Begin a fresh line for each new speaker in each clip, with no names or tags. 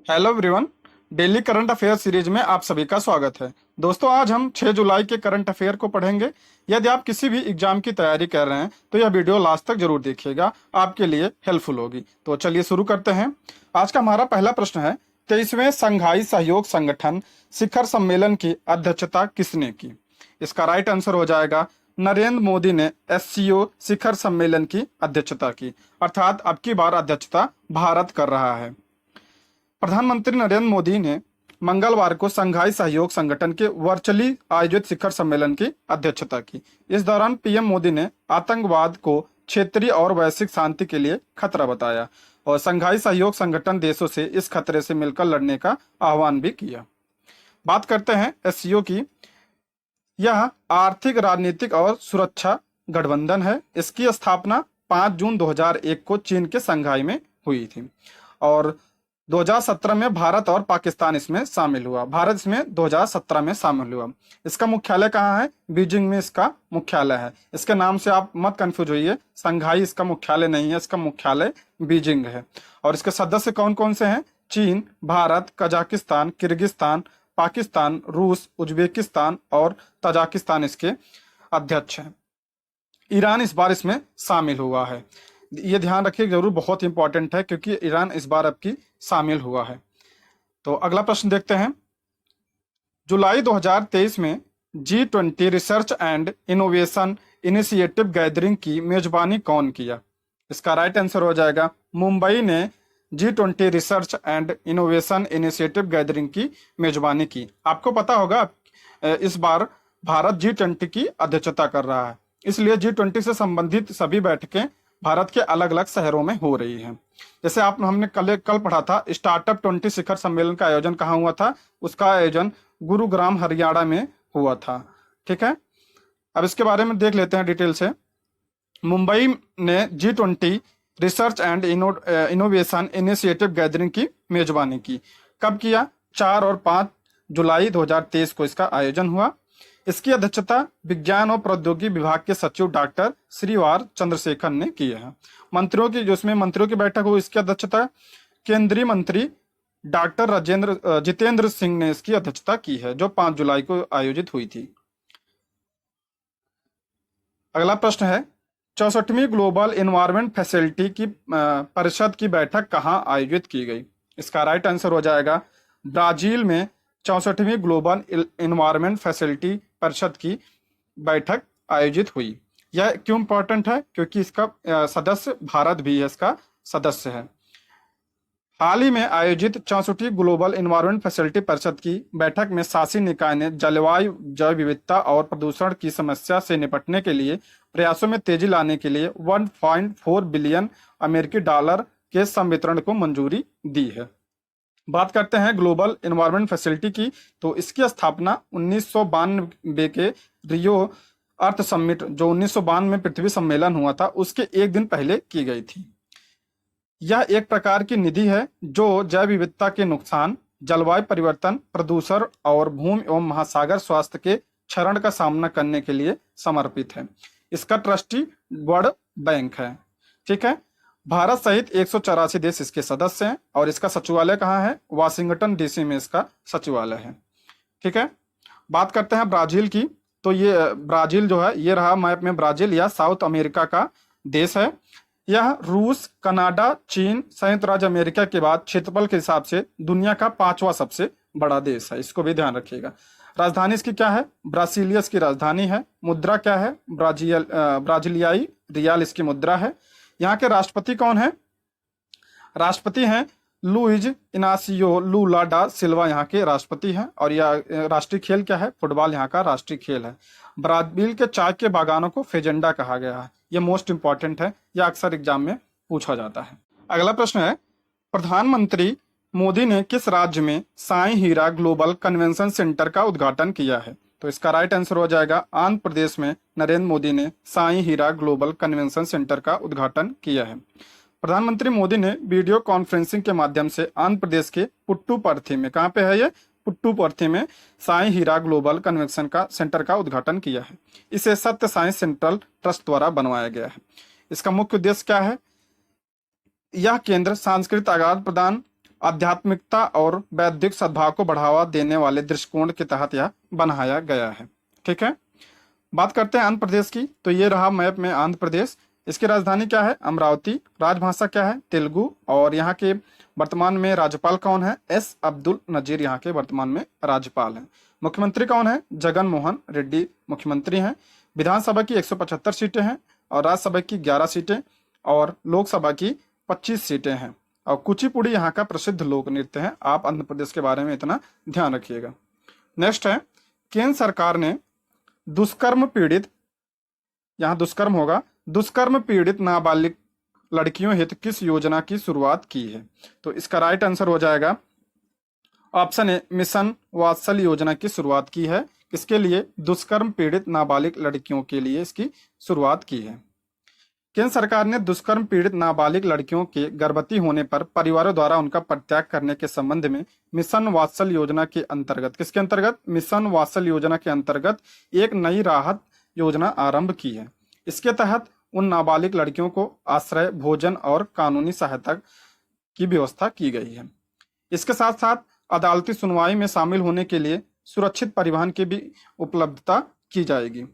Hello everyone. Daily current affair series में आप सभी का स्वागत है। दोस्तों, आज हम 6 जुलाई के करंट अफेयर को पढ़ेंगे। यदि आप किसी भी एग्जाम की तैयारी कर रहे हैं तो यह वीडियो लास्ट तक जरूर देखिएगा, आपके लिए हेल्पफुल होगी। तो चलिए शुरू करते हैं। आज का हमारा पहला प्रश्न है, 23वें संघाई सहयोग संगठन शिखर सम्मेलन की अध्यक्षता किसने की? इसका राइट आंसर हो जाएगा नरेंद्र मोदी ने एससीओ शिखर सम्मेलन की अध्यक्षता की, अर्थात अब की बार अध्यक्षता भारत कर रहा है। प्रधानमंत्री नरेंद्र मोदी ने मंगलवार को शंघाई सहयोग संगठन के वर्चुअली आयोजित शिखर सम्मेलन की अध्यक्षता की। इस दौरान पीएम मोदी ने आतंकवाद को क्षेत्रीय और वैश्विक शांति के लिए खतरा बताया और शंघाई सहयोग संगठन देशों से इस खतरे से मिलकर लड़ने का आह्वान भी किया। बात करते हैं एससीओ की। यह आर्थिक, राजनीतिक और सुरक्षा गठबंधन है। इसकी स्थापना 5 जून 2001 को चीन के शंघाई में हुई थी और 2017 में भारत और पाकिस्तान इसमें शामिल हुआ। भारत इसमें 2017 में शामिल हुआ। इसका मुख्यालय कहाँ है? बीजिंग में इसका मुख्यालय है। इसके नाम से आप मत कंफ्यूज होइए, शंघाई इसका मुख्यालय नहीं है, इसका मुख्यालय बीजिंग है। और इसके सदस्य कौन कौन से हैं? चीन, भारत, कजाकिस्तान, किर्गिस्तान, पाकिस्तान, रूस, उज्बेकिस्तान और तजाकिस्तान इसके अध्यक्ष हैं। ईरान इस बार इसमें शामिल हुआ है। ये ध्यान रखिए जरूर, बहुत इंपॉर्टेंट है क्योंकि ईरान इस बार अब की शामिल हुआ है। तो अगला प्रश्न देखते हैं। जुलाई 2023 में G20 research and innovation initiative gathering की मेजबानी कौन किया? इसका राइट आंसर हो जाएगा मुंबई ने G20 research and innovation initiative gathering की मेजबानी की। आपको पता होगा इस बार भारत G20 की अध्यक्षता कर रहा है, इसलिए G20 से संबंधित सभी बैठकें भारत के अलग अलग शहरों में हो रही हैं। जैसे हमने कल पढ़ा था, स्टार्टअप 20 शिखर सम्मेलन का आयोजन कहाँ हुआ था? उसका आयोजन गुरुग्राम हरियाणा में हुआ था। ठीक है, अब इसके बारे में देख लेते हैं डिटेल से। मुंबई ने G20 research and innovation initiative gathering की मेजबानी की। कब किया? 4 और 5 जुलाई 2023 को इसका आयोजन हुआ। इसकी अध्यक्षता विज्ञान और प्रौद्योगिकी विभाग के सचिव डॉक्टर श्रीवार चंद्रशेखर ने की है। मंत्रियों की, जो इसमें मंत्रियों की बैठक हुई, इसकी अध्यक्षता केंद्रीय मंत्री डॉक्टर जितेंद्र सिंह ने इसकी अध्यक्षता की है, जो 5 जुलाई को आयोजित हुई थी। अगला प्रश्न है, 64वीं ग्लोबल एनवायरमेंट फैसिलिटी की परिषद की बैठक कहाँ आयोजित की गई? इसका राइट आंसर हो जाएगा ब्राजील में 64वीं ग्लोबल एनवायरमेंट फैसिलिटी परिषद की बैठक आयोजित हुई। यह क्यों इंपॉर्टेंट है? क्योंकि इसका सदस्य भारत भी है, इसका सदस्य है। हाल ही में आयोजित 64वीं ग्लोबल एनवायरमेंट फैसिलिटी परिषद की बैठक में शासी निकाय ने जलवायु, जैव विविधता और प्रदूषण की समस्या से निपटने के लिए प्रयासों में तेजी लाने के लिए 1.4 बिलियन अमेरिकी डॉलर के संवितरण को मंजूरी दी है। बात करते हैं ग्लोबल एनवायरमेंट फैसिलिटी की, तो इसकी स्थापना 1992 के रियो अर्थ समिट, जो 1992 में पृथ्वी सम्मेलन हुआ था, उसके एक दिन पहले की गई थी। यह एक प्रकार की निधि है जो जैव विविधता के नुकसान, जलवायु परिवर्तन, प्रदूषण और भूमि एवं महासागर स्वास्थ्य के क्षरण का सामना करने के लिए समर्पित है। इसका ट्रस्टी वर्ल्ड बैंक है। ठीक है, भारत सहित 184 देश इसके सदस्य हैं और इसका सचिवालय कहाँ है? वाशिंगटन डीसी में इसका सचिवालय है। ठीक है, बात करते हैं ब्राजील की, तो ये ब्राजील जो है, ये रहा मैप में ब्राजील, या साउथ अमेरिका का देश है। यह रूस, कनाडा, चीन, संयुक्त राज्य अमेरिका के बाद क्षेत्रफल के हिसाब से दुनिया का 5वां सबसे बड़ा देश है। इसको भी ध्यान रखिएगा। राजधानी इसकी क्या है? ब्रासिलियस की राजधानी है। मुद्रा क्या है? ब्राजीलियाई रियाल इसकी मुद्रा है। यहाँ के राष्ट्रपति कौन है? राष्ट्रपति हैं लुइज इनासियो लूला डा सिल्वा, यहाँ के राष्ट्रपति हैं। और यह राष्ट्रीय खेल क्या है? फुटबॉल यहाँ का राष्ट्रीय खेल है। ब्राजील के चाय के बागानों को फेजेंडा कहा गया है। यह मोस्ट इंपॉर्टेंट है, यह अक्सर एग्जाम में पूछा जाता है। अगला प्रश्न है, प्रधानमंत्री मोदी ने किस राज्य में साई हीरा ग्लोबल कन्वेंशन सेंटर का उद्घाटन किया है? तो इसका राइट आंसर हो जाएगा आंध्र प्रदेश में नरेंद्र मोदी ने साई हीरा ग्लोबल कन्वेंशन सेंटर का उद्घाटन किया है। प्रधानमंत्री मोदी ने वीडियो कॉन्फ्रेंसिंग के माध्यम से आंध्र प्रदेश के पुट्टुपर्थी में, कहाँ पे है ये? पुट्टुपर्थी में साई हीरा ग्लोबल कन्वेंशन का सेंटर का उद्घाटन किया है। इसे सत्य साई सेंट्रल ट्रस्ट द्वारा बनवाया गया है। इसका मुख्य उद्देश्य क्या है? यह केंद्र सांस्कृतिक आदान प्रदान आध्यात्मिकता और बौद्धिक सद्भाव को बढ़ावा देने वाले दृष्टिकोण के तहत यह बनाया गया है। ठीक है, बात करते हैं आंध्र प्रदेश की। तो ये रहा मैप में आंध्र प्रदेश। इसकी राजधानी क्या है? अमरावती। राजभाषा क्या है? तेलुगु। और यहाँ के वर्तमान में राज्यपाल कौन है? एस अब्दुल नजीर यहाँ के वर्तमान में राज्यपाल हैं। मुख्यमंत्री कौन है? जगन मोहन रेड्डी मुख्यमंत्री हैं। विधानसभा की 175 सीटें हैं और राज्यसभा की 11 सीटें और लोकसभा की 25 सीटें हैं। और कुचिपुड़ी यहाँ का प्रसिद्ध लोक नृत्य है। आप आंध्र प्रदेश के बारे में इतना ध्यान रखिएगा। नेक्स्ट है, केंद्र सरकार ने दुष्कर्म पीड़ित, यहाँ दुष्कर्म होगा, दुष्कर्म पीड़ित नाबालिग लड़कियों हित किस योजना की शुरुआत की है? तो इसका राइट आंसर हो जाएगा ऑप्शन ए, मिशन वात्सल्य योजना की शुरुआत की है। किसके लिए? दुष्कर्म पीड़ित नाबालिग लड़कियों के लिए इसकी शुरुआत की है। केंद्र सरकार ने दुष्कर्म पीड़ित नाबालिग लड़कियों के गर्भवती होने पर परिवारों द्वारा उनका परित्याग करने के संबंध में मिशन वात्सल्य योजना के अंतर्गत, किसके अंतर्गत? मिशन वात्सल्य योजना के अंतर्गत एक नई राहत योजना आरंभ की है। इसके तहत उन नाबालिग लड़कियों को आश्रय, भोजन और कानूनी सहायता की व्यवस्था की गई है। इसके साथ साथ अदालती सुनवाई में शामिल होने के लिए सुरक्षित परिवहन की भी उपलब्धता की जाएगी।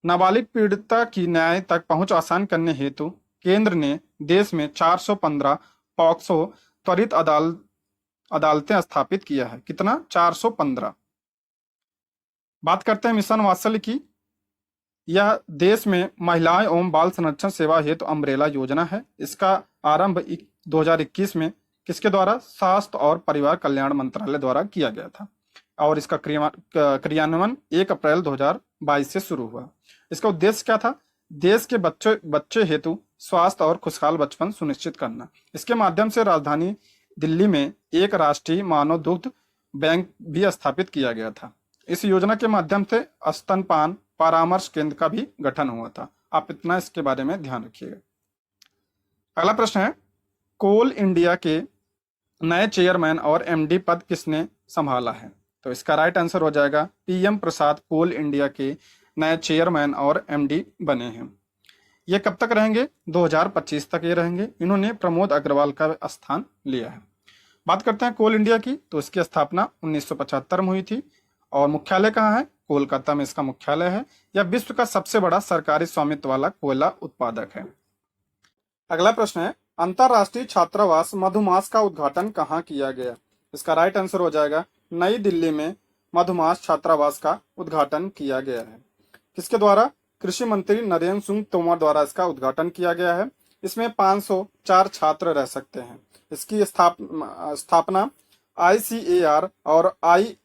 नाबालिग पीड़िता की न्याय तक पहुंच आसान करने हेतु केंद्र ने देश में 415 पॉक्सो त्वरित अदालतें स्थापित किया है। कितना? 415। बात करते हैं मिशन वात्सल्य की। यह देश में महिलाएं एवं बाल संरक्षण सेवा हेतु अम्ब्रेला योजना है। इसका आरंभ 2021 में किसके द्वारा? स्वास्थ्य और परिवार कल्याण मंत्रालय द्वारा किया गया था और इसका क्रियान्वयन 1 अप्रैल 2022 से शुरू हुआ। इसका उद्देश्य क्या था? देश के बच्चे हेतु स्वास्थ्य और खुशहाल बचपन सुनिश्चित करना। इसके माध्यम से राजधानी दिल्ली में एक राष्ट्रीय मानव दुग्ध बैंक भी स्थापित किया गया था। इस योजना के माध्यम से स्तनपान परामर्श केंद्र का भी गठन हुआ था। आप इतना इसके बारे में ध्यान रखिएगा। अगला प्रश्न है, कोल इंडिया के नए चेयरमैन और एमडी पद किसने संभाला है? तो इसका राइट आंसर हो जाएगा पीएम प्रसाद कोल इंडिया के नए चेयरमैन और एमडी बने हैं। ये कब तक रहेंगे? 2025 तक ये रहेंगे। इन्होंने प्रमोद अग्रवाल का स्थान लिया है। बात करते हैं कोल इंडिया की। तो इसकी स्थापना 1975 में हुई थी और मुख्यालय कहाँ है? कोलकाता में इसका मुख्यालय है। यह विश्व का सबसे बड़ा सरकारी स्वामित्व वाला कोयला उत्पादक है। अगला प्रश्न है, अंतरराष्ट्रीय छात्रावास मधुमास का उद्घाटन कहाँ किया गया? इसका राइट आंसर हो जाएगा नई दिल्ली में मधुमास छात्रावास का उद्घाटन किया गया है। किसके द्वारा? कृषि मंत्री नरेंद्र सिंह तोमर द्वारा इसका उद्घाटन किया गया है। इसमें 504 छात्र रह सकते हैं। इसकी स्थापना ICAR और IARI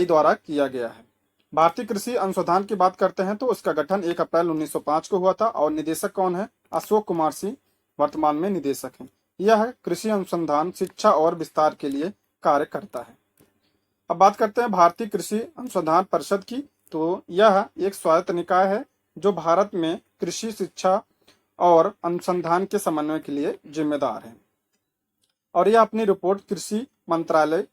द्वारा किया गया है। भारतीय कृषि अनुसंधान की बात करते हैं तो उसका गठन 1 अप्रैल 1905 को हुआ था और निदेशक कौन है? अशोक कुमार सिंह वर्तमान में निदेशक हैं। यह कृषि अनुसंधान, शिक्षा और विस्तार के लिए कार्य करता है। अब बात करते हैं भारतीय कृषि अनुसंधान परिषद की। तो यह एक स्वायत्त निकाय है जो भारत में कृषि शिक्षा और अनुसंधान के समन्वय के लिए जिम्मेदार है और यह अपनी रिपोर्ट कृषि मंत्रालय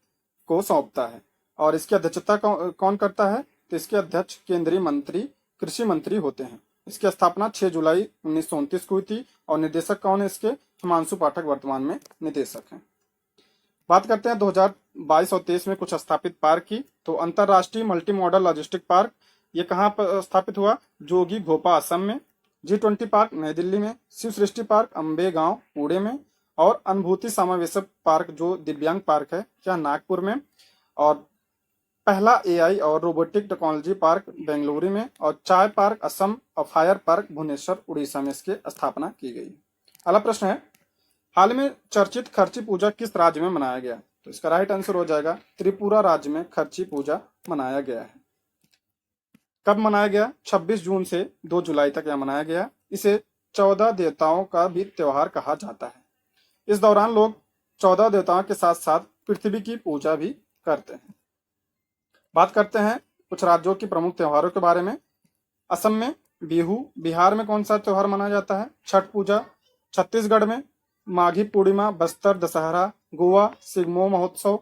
को सौंपता है। और इसकी अध्यक्षता कौन करता है? तो इसके अध्यक्ष केंद्रीय मंत्री, कृषि मंत्री होते हैं। इसकी स्थापना 6 जुलाई 1929 को हुई थी और निदेशक कौन है इसके? हिमांशु पाठक वर्तमान में निदेशक हैं। बात करते हैं 2022 और 23 में कुछ स्थापित पार्क की। तो अंतरराष्ट्रीय मल्टी मॉडल लॉजिस्टिक पार्क, ये कहाँ पर स्थापित हुआ? जोगी घोपा असम में। G20 पार्क नई दिल्ली में। शिव सृष्टि पार्क अम्बे गांव पुणे में। और अनुभूति समावेशक पार्क जो दिव्यांग पार्क है क्या? नागपुर में। और पहला AI और रोबोटिक टेक्नोलॉजी पार्क बेंगलुरु में। और चाय पार्क असम और फायर पार्क भुवनेश्वर उड़ीसा में इसकी स्थापना की गई। अगला प्रश्न है, हाल में चर्चित खर्ची पूजा किस राज्य में मनाया गया? तो इसका राइट आंसर हो जाएगा त्रिपुरा राज्य में खर्ची पूजा मनाया गया है। कब मनाया गया? 26 जून से 2 जुलाई तक यह मनाया गया। इसे 14 देवताओं का भी त्योहार कहा जाता है। इस दौरान लोग 14 देवताओं के साथ साथ पृथ्वी की पूजा भी करते हैं। बात करते हैं कुछ राज्यों की प्रमुख त्योहारों के बारे में। असम में बिहू। बिहार में कौन सा त्योहार मनाया जाता है? छठ पूजा। छत्तीसगढ़ में माघी पूर्णिमा, बस्तर दशहरा, गोवा सिग्मो महोत्सव।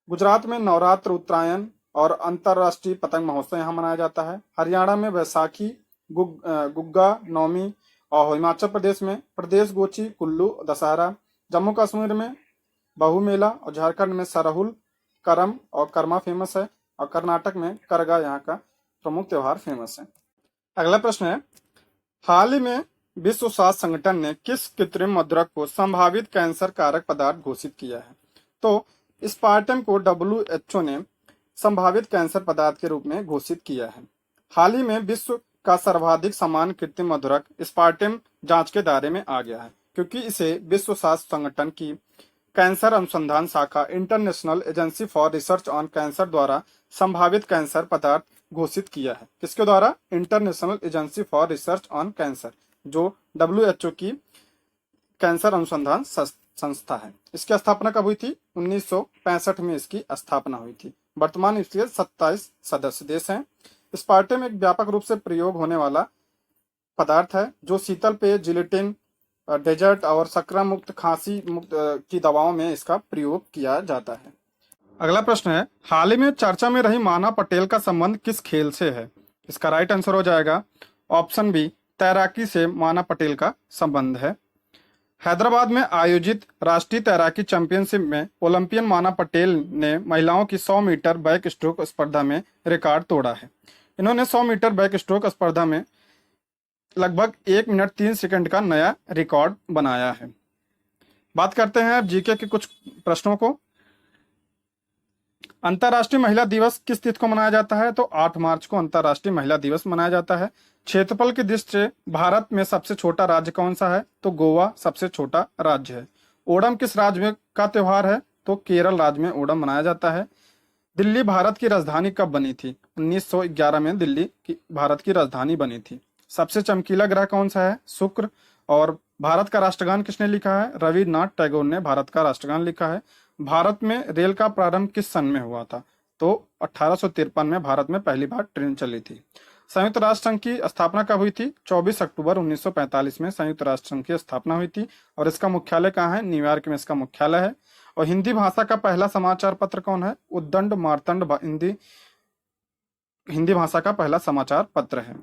गुजरात में नवरात्र, उत्तरायण और अंतरराष्ट्रीय पतंग महोत्सव यहाँ मनाया जाता है। हरियाणा में बैसाखी, गुग्गा नवमी और हिमाचल प्रदेश में प्रदेश गोची, कुल्लू दशहरा। जम्मू कश्मीर में बहु मेला और झारखंड में सरहुल, करम और कर्मा फेमस है और कर्नाटक में करगा यहाँ का प्रमुख त्योहार फेमस है। अगला प्रश्न है, हाल ही में विश्व स्वास्थ्य संगठन ने किस कृत्रिम मधुरक को संभावित कैंसर कारक पदार्थ घोषित किया है? तो स्पार्टम को WHO ने संभावित कैंसर पदार्थ के रूप में घोषित किया है। हाल ही में विश्व का सर्वाधिक समान कृत्रिम मधुरक स्पार्टम जांच के दायरे में आ गया है, क्योंकि इसे विश्व स्वास्थ्य संगठन की कैंसर अनुसंधान शाखा international agency for research on cancer द्वारा संभावित कैंसर पदार्थ घोषित किया है। किसके द्वारा? International agency for research on cancer, जो WHO की कैंसर अनुसंधान संस्था है। इसकी स्थापना कब हुई थी? 1965 में इसकी स्थापना हुई थी। वर्तमान इसके 27 सदस्य देश हैं। स्पार्टम एक व्यापक रूप से प्रयोग होने वाला पदार्थ है, जो शीतल पेय, जिलेटिन, डेजर्ट और शर्करा मुक्त, खांसी मुक्त की दवाओं में इसका प्रयोग किया जाता है। अगला प्रश्न है, हाल ही में चर्चा में रही माना पटेल का संबंध किस खेल से है? इसका राइट आंसर हो जाएगा ऑप्शन बी, तैराकी से माना पटेल का संबंध है। हैदराबाद में आयोजित राष्ट्रीय तैराकी चैंपियनशिप में ओलंपियन माना पटेल ने महिलाओं की 100 मीटर बैक स्ट्रोक स्पर्धा में रिकॉर्ड तोड़ा है। इन्होंने 100 मीटर बैक स्ट्रोक स्पर्धा में लगभग 1 मिनट 3 सेकंड का नया रिकॉर्ड बनाया है। बात करते हैं अब जीके के कुछ प्रश्नों को। अंतर्राष्ट्रीय महिला दिवस किस तिथि को मनाया जाता है? तो 8 मार्च को अंतर्राष्ट्रीय महिला दिवस मनाया जाता है। क्षेत्रफल की दृष्टि से भारत में सबसे छोटा राज्य कौन सा है? तो गोवा सबसे छोटा राज्य है। ओणम किस राज्य में का त्योहार है? तो केरल राज्य में ओणम मनाया जाता है। दिल्ली भारत की राजधानी कब बनी थी? 1911 में दिल्ली की भारत की राजधानी बनी थी। सबसे चमकीला ग्रह कौन सा है? शुक्र। और भारत का राष्ट्रगान किसने लिखा है? रविन्द्रनाथ टैगोर ने भारत का राष्ट्रगान लिखा है। भारत में रेल का प्रारंभ किस सन में हुआ था? तो 1853 में भारत में पहली बार ट्रेन चली थी। संयुक्त राष्ट्र संघ की स्थापना कब हुई थी? 24 अक्टूबर 1945 में संयुक्त राष्ट्र संघ की स्थापना हुई थी। और इसका मुख्यालय कहाँ है? न्यूयॉर्क में इसका मुख्यालय है। और हिंदी भाषा का पहला समाचार पत्र कौन है? उद्दंड मार्तंड हिंदी भाषा का पहला समाचार पत्र है।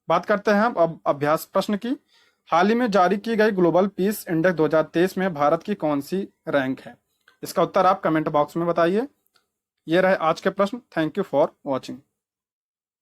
बात करते हैं अब अभ्यास प्रश्न की। हाल ही में जारी की गई ग्लोबल पीस इंडेक्स 2023 में भारत की कौन सी रैंक है? इसका उत्तर आप कमेंट बॉक्स में बताइए। ये रहे आज के प्रश्न। Thank you for watching.